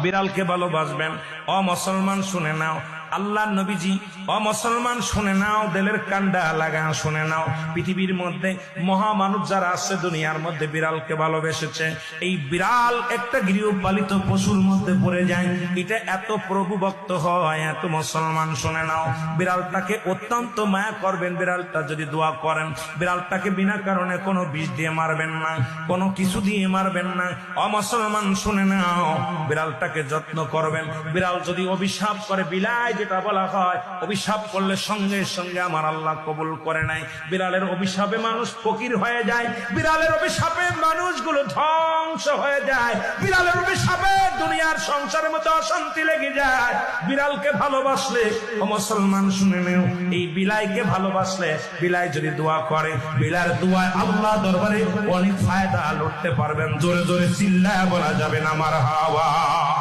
বিড়ালকে ভালোবাসবেন। ও মুসলমান শুনে নাও, আল্লাহর নবীজি, ও মুসলমান শুনে নাও, দিলের কান্ডা লাগা শুনে নাও, পৃথিবীর মধ্যে মহামানব যারা আছে দুনিয়ার মধ্যে বিড়ালকে ভালোবেসেছে। এই বিড়াল একটা গৃহপালিত পশুর মধ্যে পড়ে যায়, এটা এত প্রভুভক্ত হয়, এত মুসলমান শুনে নাও, বিড়ালটাকে অত্যন্ত মায়া করবেন। বিড়ালটা যদি দোয়া করেন, বিড়ালটাকে বিনা কারণে কোনো বিষ দিয়ে মারবেন না, কোনো কিছু দিয়ে মারবেন না। ও মুসলমান শুনে নাও, বিড়ালটাকে যত্ন করবেন। বিড়াল যদি অভিশাপ করে, বিলাই যেটা বলা হয়, অভিশাপ করলে সঙ্গে সঙ্গে আমার আল্লাহ কবুল করে নাই। বিড়ালের অভিশাপে মানুষ ফকির হয়ে যায়, বিড়ালের অভিশাপে মানুষগুলো ধ্বংস হয়ে যায়, বিড়ালের অভিশাপে দুনিয়ার সংসারের মধ্যে অশান্তি লেগে যায়। বিড়ালকে ভালোবাসলে, ও মুসলমান শুনে নেও, এই বিলাইকে ভালোবাসলে, বিলাই যদি দোয়া করে, বিলার দোয়ায় আল্লাহ দরবারে অনেক ফায়দা লুটতে পারবেন। জোরে জোরে চিল্লায় বলা যাবে না মারহাবা।